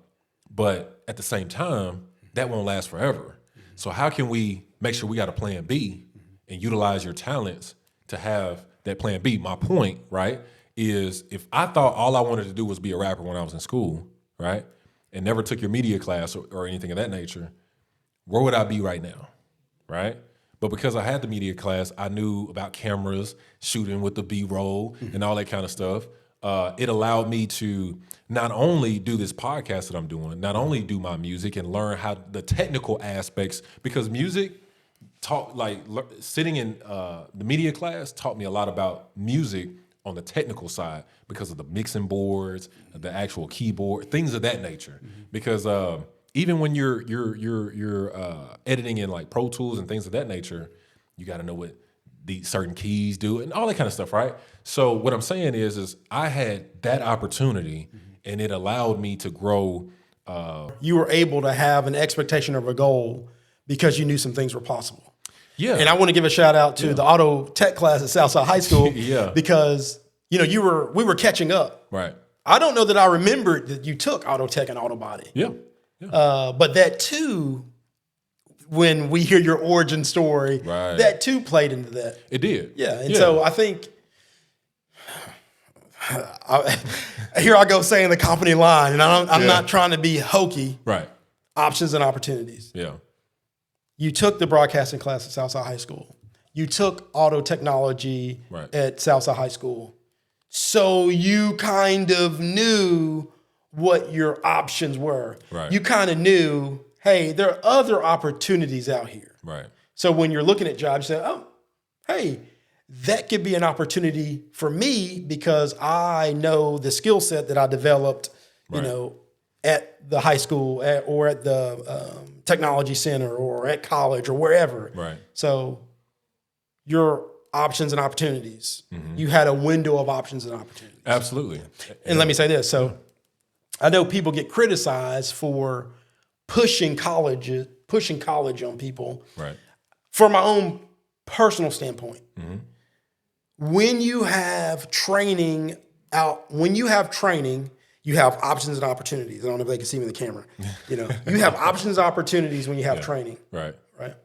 But at the same time, that won't last forever. So how can we make sure we got a plan B and utilize your talents to have that plan B. My point, right, is if I thought all I wanted to do was be a rapper when I was in school, right, and never took your media class or anything of that nature, where would I be right now, right? But because I had the media class, I knew about cameras, shooting with the B-roll and all that kind of stuff. It allowed me to not only do this podcast that I'm doing, not only do my music and learn how the technical aspects, because music sitting in the media class taught me a lot about music on the technical side because of the mixing boards, the actual keyboard, things of that nature. Because even when you're editing in like Pro Tools and things of that nature, you got to know what the certain keys do and all that kind of stuff, right? So what I'm saying is I had that opportunity, and it allowed me to grow. You were able to have an expectation of a goal because you knew some things were possible. Yeah. And I want to give a shout out to the auto tech class at Southside High School. Because we were catching up. Right. I don't know that I remembered that you took auto tech and auto body. Yeah. But that too, when we hear your origin story, that too played into that. It did. Yeah. And so I think here I go saying the company line, and I'm not trying to be hokey. Right. Options and opportunities. Yeah. You took the broadcasting class at Southside High School. You took auto technology at Southside High School. So you kind of knew what your options were. Right. You kind of knew, hey, there are other opportunities out here. Right. So when you're looking at jobs, you say, oh, hey, that could be an opportunity for me because I know the skill set that I developed, at the high school or at the technology center or at college or wherever. Right. So your options and opportunities, you had a window of options and opportunities. Absolutely. And let me say this. So I know people get criticized for pushing college on people. Right. From my own personal standpoint, when you have training, you have options and opportunities. I don't know if they can see me in the camera. You have options and opportunities when you have training. Right. Right.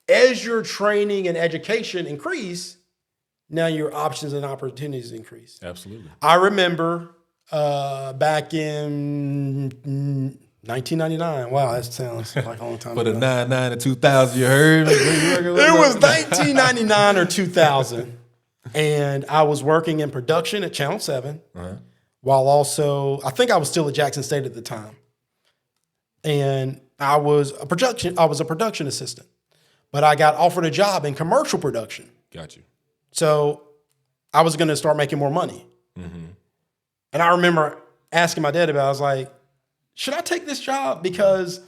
As your training and education increase, now your options and opportunities increase. Absolutely. I remember back in 1999. Wow, that sounds like a long time For ago. the 99 and 2000, you heard? It was 1999 or 2000. And I was working in production at Channel 7 while also, I think I was still at Jackson State at the time. And I was a production assistant. But I got offered a job in commercial production. Got you. So I was going to start making more money. And I remember asking my dad about it. I was like, should I take this job? Because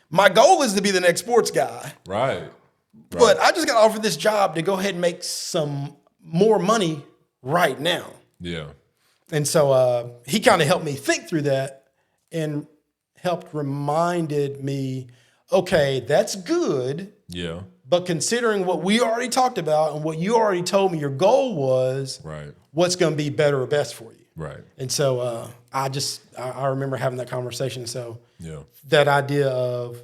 my goal is to be the next sports guy. Right. But I just got offered this job to go ahead and make some more money right now. Yeah. And so he kind of helped me think through that and reminded me, okay, that's good. Yeah. But considering what we already talked about and what you already told me your goal was, what's going to be better or best for you? Right. And so I remember having that conversation. So Yeah. that idea of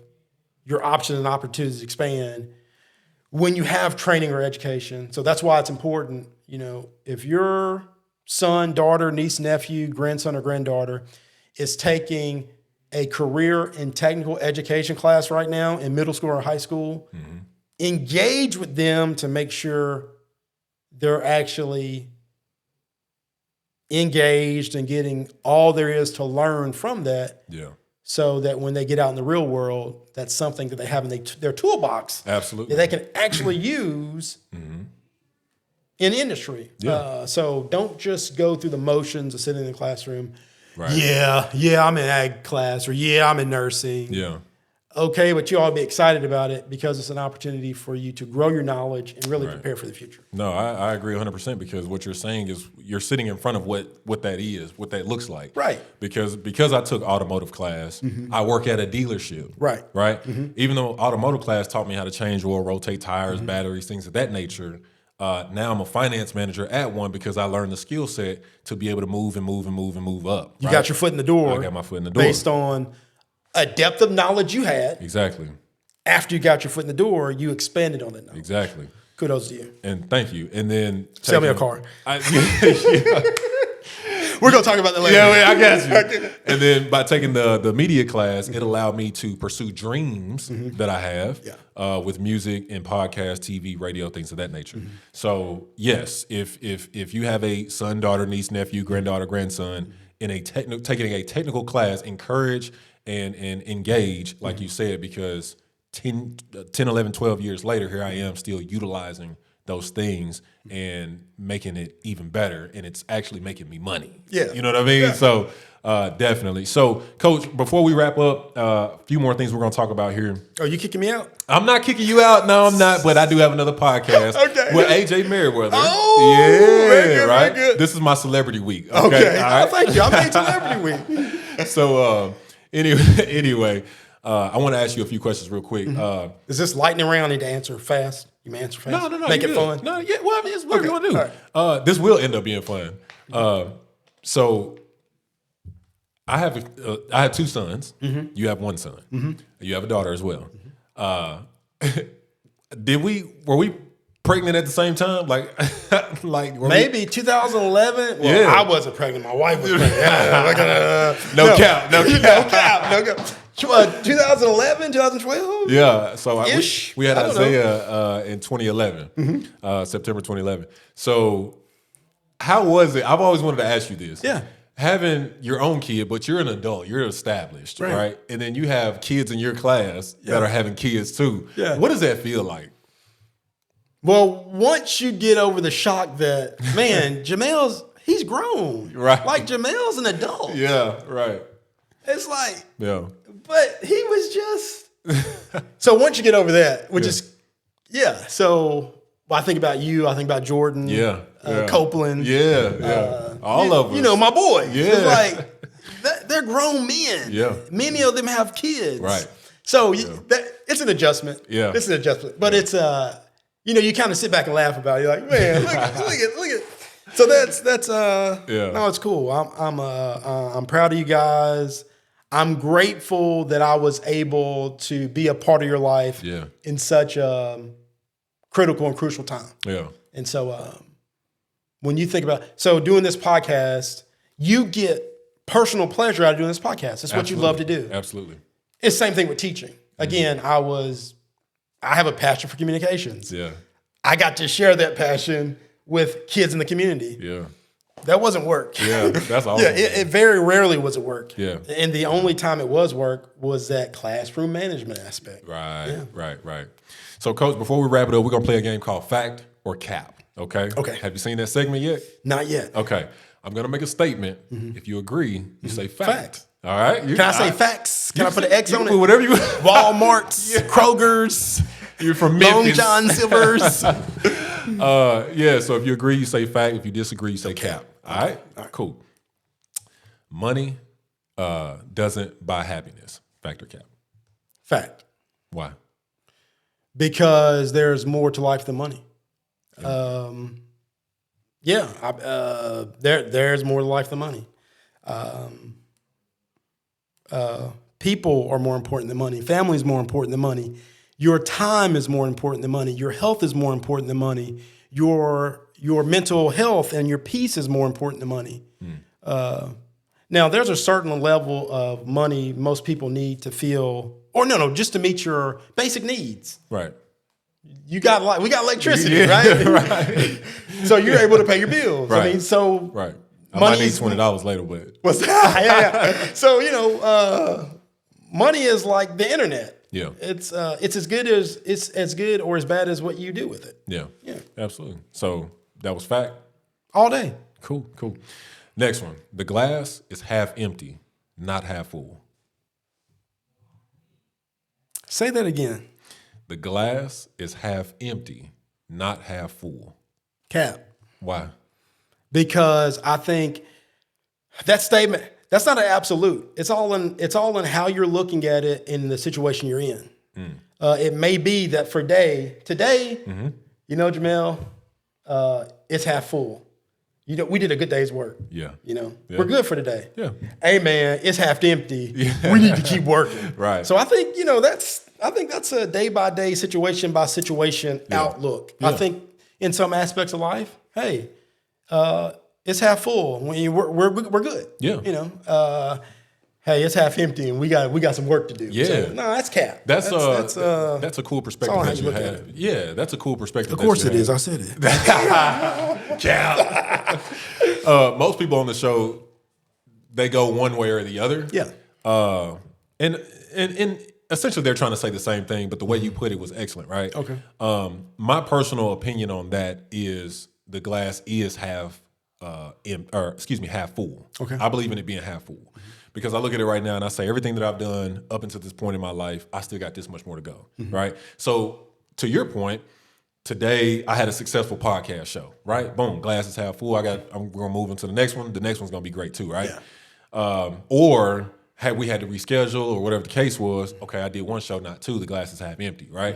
your options and opportunities expand when you have training or education. So that's why it's important, if your son, daughter, niece, nephew, grandson, or granddaughter is taking a career in technical education class right now in middle school or high school, engage with them to make sure they're actually engaged and getting all there is to learn from that. Yeah. So that when they get out in the real world, that's something that they have in their toolbox. Absolutely. That they can actually use in industry. Yeah. So don't just go through the motions of sitting in the classroom. Right. Yeah, I'm in ag class, or I'm in nursing. Yeah. Okay, but you ought to be excited about it because it's an opportunity for you to grow your knowledge and really prepare for the future. No, I agree 100% because what you're saying is you're sitting in front of what that is, what that looks like. Right. Because I took automotive class, I work at a dealership. Right. Right. Even though automotive class taught me how to change oil, rotate tires, batteries, things of that nature. Now I'm a finance manager at one because I learned the skill set to be able to move up. You got your foot in the door. I got my foot in the door. Based on a depth of knowledge you had. Exactly. After you got your foot in the door, you expanded on that knowledge. Exactly. Kudos to you. And thank you. And then Sell me a car. Yeah. We're going to talk about that later. Yeah, I got you. And then by taking the media class, it allowed me to pursue dreams that I have with music and podcast, TV, radio, things of that nature. So yes, if you have a son, daughter, niece, nephew, granddaughter, grandson in taking a technical class, encourage and engage, like you said, because 10, 11, 12 years later, here I am still utilizing those things and making it even better, and it's actually making me money. Yeah. You know what I mean? Yeah. So definitely. So, Coach, before we wrap up, a few more things we're going to talk about here. Oh, you kicking me out? I'm not kicking you out. No, I'm not. But I do have another podcast with AJ Merriweather. Oh, yeah, very good, right. very good. This is my celebrity week. Okay. All right? Oh, thank you. I made celebrity week. So anyway, I want to ask you a few questions real quick. Is this lightning round? I need to answer fast. You may answer fast. No. Make it fun. No, yeah. Well, I mean, it's whatever you want to do. Right. This will end up being fun. So I have two sons. You have one son. You have a daughter as well. Were we pregnant at the same time? Maybe 2011. Well, Yeah. I wasn't pregnant. My wife was pregnant. No cap. 2011, 2012. Yeah, so we had I don't Isaiah in 2011, September 2011. So how was it? I've always wanted to ask you this. Yeah. Having your own kid, but you're an adult, you're established, right? And then you have kids in your class that are having kids too. Yeah. What does that feel like? Well, once you get over the shock that, man, he's grown. Right. Like Jamel's an adult. Yeah, right. It's like, Yeah. but he was just. So once you get over that, which is, so I think about you, I think about Jordan. Yeah. Copeland. Yeah. All of us. You know, my boys. Yeah. It's like, they're grown men. Yeah. Many of them have kids. Right. So it's an adjustment. Yeah. It's an adjustment. But it's, you kind of sit back and laugh about it. You're like, man, look at. So that's no, it's cool. I'm proud of you guys. I'm grateful that I was able to be a part of your life in such a critical and crucial time. Yeah. And so when you think about doing this podcast, you get personal pleasure out of doing this podcast. It's what you love to do. Absolutely. It's the same thing with teaching. Again, I have a passion for communications. Yeah. I got to share that passion with kids in the community. Yeah. That wasn't work. Yeah, that's awesome. It very rarely was it work. Yeah. And the only time it was work was that classroom management aspect. Right. So, Coach, before we wrap it up, we're going to play a game called Fact or Cap, okay? Okay. Have you seen that segment yet? Not yet. Okay. I'm going to make a statement. If you agree, you say fact. Fact. All right? Can I say facts? Can I put an X on it? Put whatever you want. Walmart's, Kroger's, You're from Long Memphis. John Silver's. So if you agree, you say fact. If you disagree, you say cap. All right? Cool. Money doesn't buy happiness. Fact or cap? Fact. Why? Because there's more to life than money. There's more to life than money. People are more important than money. Family is more important than money. Your time is more important than money. Your health is more important than money. Your mental health and your peace is more important than money. Now, there's a certain level of money most people need to feel, just to meet your basic needs. Right. We got electricity, right? Right. So you're able to pay your bills. Right. I mean, so Right. I might need $20 later, but what's yeah. So money is like the internet. yeah, It's as good or as bad as what you do with it. yeah, Yeah. absolutely. So that was fact. All day. Cool. Next one. The glass is half empty, not half full. Say that again. The glass is half empty, not half full. Cap. Why? Because I think that statement, that's not an absolute. It's all in how you're looking at it in the situation you're in. It may be that for today, Jamel, it's half full. We did a good day's work. Yeah. We're good for today. Yeah. Hey man, it's half empty. We need to keep working. Right. So I think, I think that's a day by day, situation by situation outlook. Yeah. I think in some aspects of life, hey, it's half full. We're good. Yeah. You know, hey, it's half empty, and we got some work to do. Yeah. So, no, that's cap. That's a cool perspective that you have. Yeah, that's a cool perspective. Of course it is. I said it. Cap. Most people on the show, they go one way or the other. Yeah. And essentially they're trying to say the same thing, but the way you put it was excellent, right? Okay. My personal opinion on that is the glass is half full. Okay. I believe in it being half full because I look at it right now and I say everything that I've done up until this point in my life, I still got this much more to go, right? So to your point, today I had a successful podcast show, right? Boom, glass is half full. I'm gonna move into the next one. The next one's gonna be great too, right? Yeah. Or had we had to reschedule or whatever the case was, okay, I did one show, not two. The glass is half empty, right?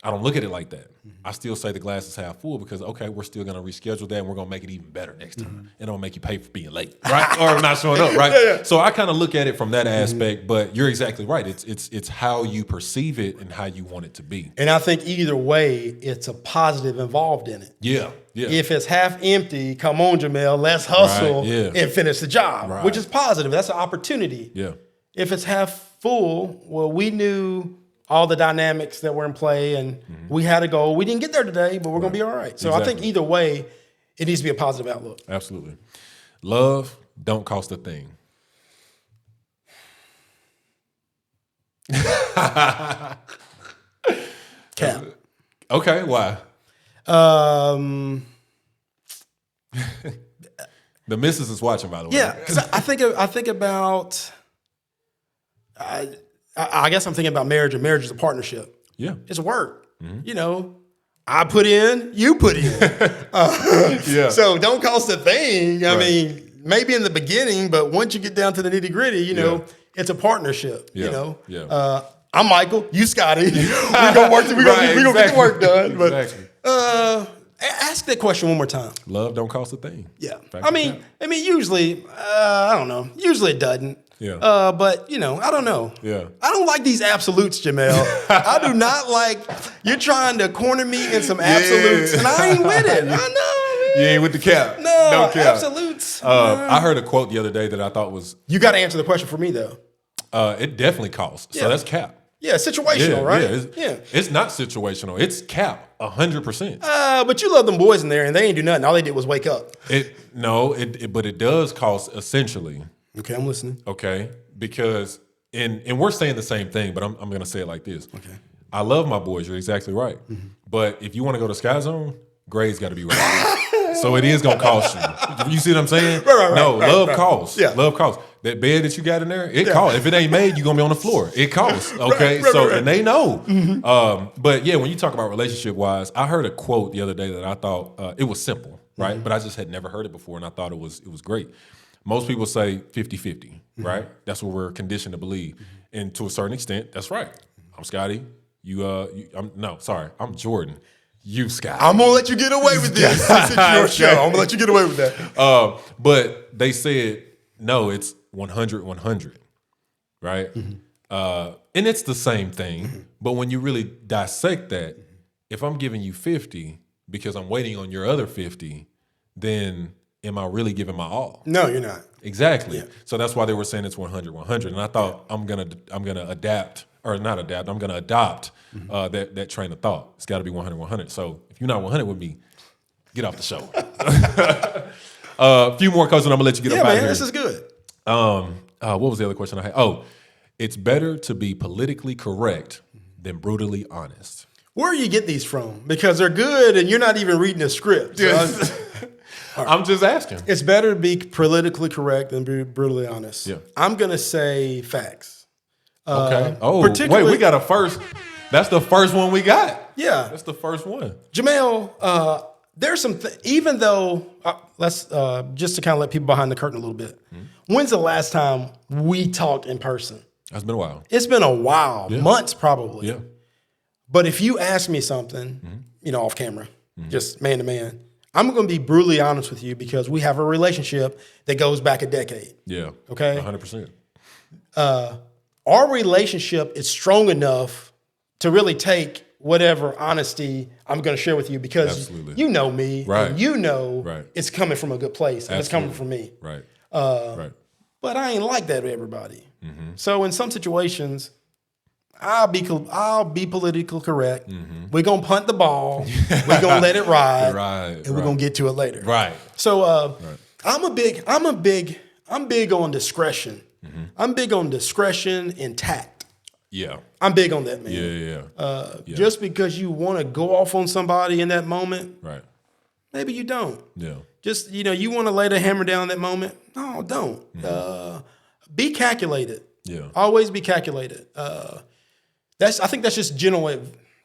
I don't look at it like that. I still say the glass is half full because, okay, we're still going to reschedule that and we're going to make it even better next time. And I'll make you pay for being late, right? Or not showing up, right? Yeah. So I kind of look at it from that aspect, but you're exactly right. It's how you perceive it and how you want it to be. And I think either way, it's a positive involved in it. Yeah, yeah. If it's half empty, come on, Jamel, let's hustle and finish the job, which is positive. That's an opportunity. Yeah. If it's half full, well, we knew all the dynamics that were in play and we had a goal. We didn't get there today, but we're going to be all right. So I think either way, it needs to be a positive outlook. Absolutely. Love don't cost a thing. Cap. Okay, why? The missus is watching, by the way. Yeah, because I think about. I guess I'm thinking about marriage, and marriage is a partnership. Yeah. It's work. You know, I put in, you put in. Yeah. So don't cost a thing. I mean, maybe in the beginning, but once you get down to the nitty gritty, you know, it's a partnership. Yeah. You know, Yeah. I'm Michael, you Scotty. We're gonna work. We're gonna get the work done. But ask that question one more time. Love don't cost a thing. Yeah. I mean, usually, I don't know. Usually it doesn't. Yeah. But you know, I don't know. Yeah. I don't like these absolutes, Jamel. I do not like you're trying to corner me in some absolutes, and I ain't with it. I know. You ain't with the cap. No cap. absolutes. I heard a quote the other day that I thought was. You got to answer the question for me though. It definitely costs. So that's cap. Yeah, situational, right? It's not situational. It's cap 100%. But you love them boys in there, and they ain't do nothing. All they did was wake up. But it does cost essentially. Okay, I'm listening. Okay, because and we're saying the same thing, but I'm going to say it like this. Okay. I love my boys. You're exactly right. But if you want to go to Sky Zone, grades got to be right. So it is going to cost you. You see what I'm saying? Right. Love costs. Yeah. Love costs. That bed that you got in there, it costs. If it ain't made, you're going to be on the floor. It costs. Okay? And they know. But yeah, when you talk about relationship-wise, I heard a quote the other day that I thought, it was simple, right? But I just had never heard it before, and I thought it was great. Most people say 50-50, right? That's what we're conditioned to believe. And to a certain extent, that's right. I'm Scotty. I'm Jordan. You, Scotty. I'm going to let you get away with this. It's your show. I'm going to let you get away with that. But they said, no, it's 100-100, right? And it's the same thing. But when you really dissect that, if I'm giving you 50 because I'm waiting on your other 50, then am I really giving my all? No, you're not. Exactly. Yeah. So that's why they were saying it's 100-100. And I thought I'm gonna adapt, or not adapt. I'm gonna adopt that train of thought. It's got to be 100-100. So if you're not 100 with me, get off the show. A few more questions. I'm gonna let you get up out of here. This is good. What was the other question I had? Oh, it's better to be politically correct than brutally honest. Where do you get these from? Because they're good, and you're not even reading a script. So I'm just asking. It's better to be politically correct than be brutally honest. Yeah. I'm going to say facts. Okay. Wait, we got a first. That's the first one we got. Yeah. That's the first one. Jamel, there's some, even though, let's, just to kind of let people behind the curtain a little bit. When's the last time we talked in person? It's been a while. It's been a while. Yeah. Months probably. Yeah. But if you ask me something, off camera, just man to man, I'm going to be brutally honest with you because we have a relationship that goes back a decade. Yeah. Okay? 100%. Our relationship is strong enough to really take whatever honesty I'm going to share with you because Absolutely. you know me, Right. and you know Right. it's coming from a good place, and it's coming from me. Right. Right. But I ain't like that with everybody. So in some situations, I'll be politically correct. We're gonna punt the ball. We're gonna let it ride, and we're gonna get to it later. Right. So I'm big on discretion. I'm big on discretion and tact. Yeah. I'm big on that, man. Yeah. Just because you want to go off on somebody in that moment, Right. maybe you don't. Yeah. Just, you want to lay the hammer down in that moment. No, don't. Be calculated. Yeah. Always be calculated. I think that's just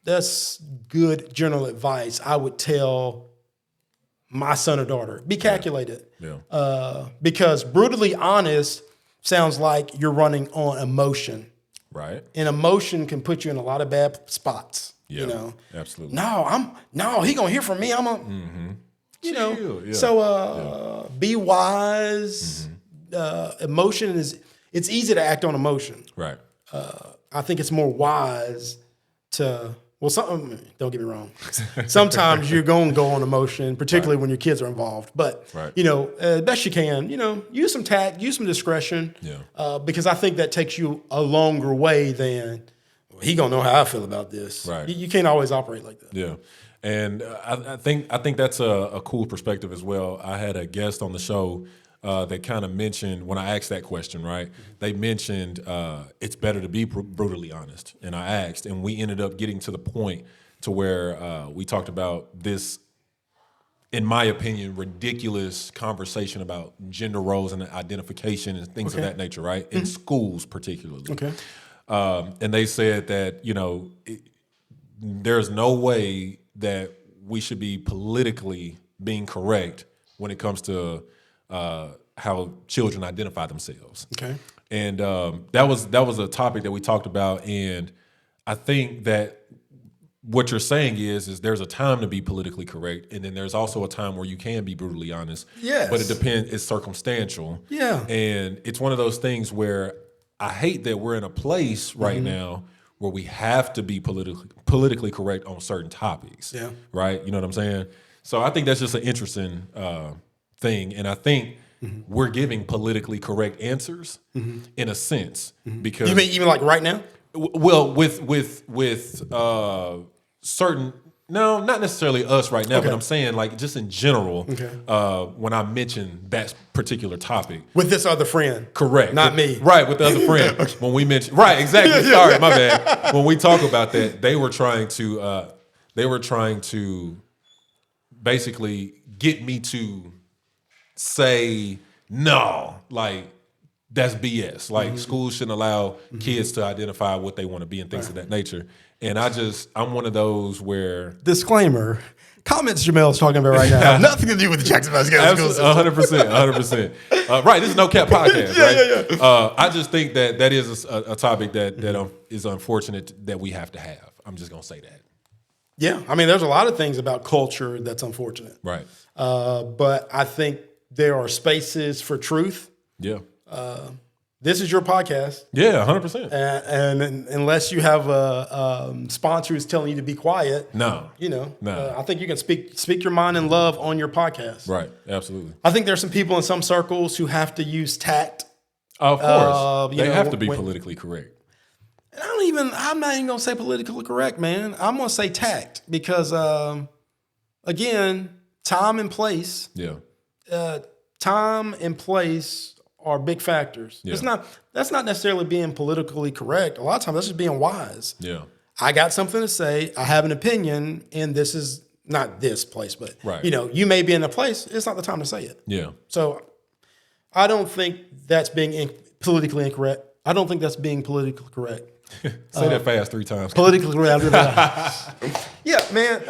that's good general advice I would tell my son or daughter. Be calculated. Yeah. Because brutally honest sounds like you're running on emotion. Right. And emotion can put you in a lot of bad spots. Yeah. Absolutely. No, he gonna hear from me. Yeah. So be wise. Emotion it's easy to act on emotion. Right. I think it's more wise to, don't get me wrong. Sometimes you're going to go on emotion, particularly when your kids are involved. But, best you can, use some tact, use some discretion. Yeah. Because I think that takes you a longer way than, he going to know how I feel about this. Right. You can't always operate like that. Yeah. And I think that's a cool perspective as well. I had a guest on the show that kind of mentioned, when I asked that question, right, they mentioned it's better to be brutally honest. And I asked, and we ended up getting to the point to where we talked about this, in my opinion, ridiculous conversation about gender roles and identification and things of that nature, right, in schools particularly. Okay. And they said that, there's no way that we should be politically being correct when it comes to how children identify themselves. Okay. And that was a topic that we talked about. And I think that what you're saying is there's a time to be politically correct, and then there's also a time where you can be brutally honest. Yes. But it depends. It's circumstantial. Yeah. And it's one of those things where I hate that we're in a place right now where we have to be politically correct on certain topics. Yeah. Right? You know what I'm saying? So I think that's just an interesting thing. And I think we're giving politically correct answers in a sense because You mean even like right now? well, with certain, no, not necessarily us right now, but I'm saying like just in general, when I mention that particular topic. With this other friend. Correct. Not me. Right, with the other friend. When we mention, right, exactly. Sorry, my bad. When we talk about that, they were trying to basically get me to say no, like that's BS. Like schools shouldn't allow kids to identify what they want to be and things of that nature. And I'm one of those where Disclaimer. Comments Jamel's talking about right now have nothing to do with the Jacksonville school system. 100%. Right, this is No Cap Podcast, right? I just think that is a topic that is unfortunate that we have to have. I'm just gonna say that. Yeah, I mean, there's a lot of things about culture that's unfortunate. Right. But I think there are spaces for truth. Yeah. This is your podcast. Yeah, 100%. And unless you have a sponsor who's telling you to be quiet, No. I think you can speak your mind and love on your podcast. Right, absolutely. I think there's some people in some circles who have to use tact. Of course. They have to be when- politically correct. And I'm not even gonna say politically correct, man. I'm gonna say tact because, again, time and place. Yeah. Time and place are big factors. Yeah. That's not necessarily being politically correct. A lot of times that's just being wise. Yeah. I got something to say. I have an opinion, and this is not this place, but Right. you may be in a place. It's not the time to say it. Yeah. So I don't think that's being politically incorrect. I don't think that's being politically correct. Say that fast 3 times. Politically correct. Yeah, man.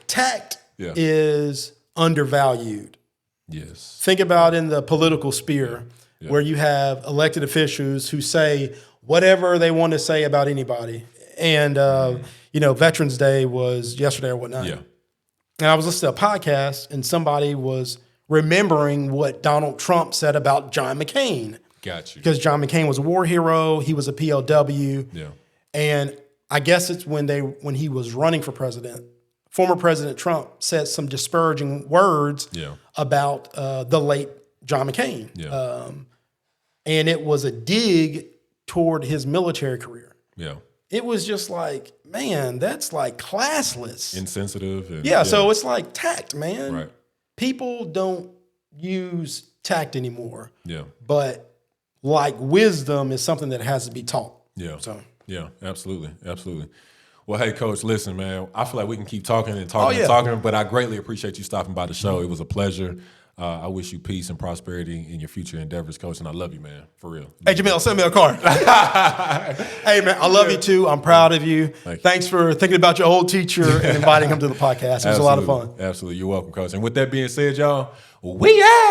Tact Yeah. is undervalued. Yes. Think about in the political sphere where you have elected officials who say whatever they want to say about anybody. And, Veterans Day was yesterday or whatnot. Yeah. And I was listening to a podcast and somebody was remembering what Donald Trump said about John McCain. Got you. Because John McCain was a war hero. He was a POW. Yeah. And I guess it's when he was running for president, former President Trump said some disparaging words about the late John McCain. Yeah. And it was a dig toward his military career. Yeah. It was just like, man, that's like classless. Insensitive. And, yeah, so it's like tact, man. Right. People don't use tact anymore. Yeah. But like wisdom is something that has to be taught. Yeah. So yeah, absolutely. Absolutely. Well, hey, Coach, listen, man, I feel like we can keep talking and talking and talking, but I greatly appreciate you stopping by the show. It was a pleasure. I wish you peace and prosperity in your future endeavors, Coach, and I love you, man, for real. Hey, Jamil, send me a card. Hey, man, I love you too. I'm proud of you. Thanks for thinking about your old teacher and inviting him to the podcast. It was a lot of fun. Absolutely. You're welcome, Coach. And with that being said, y'all, we out.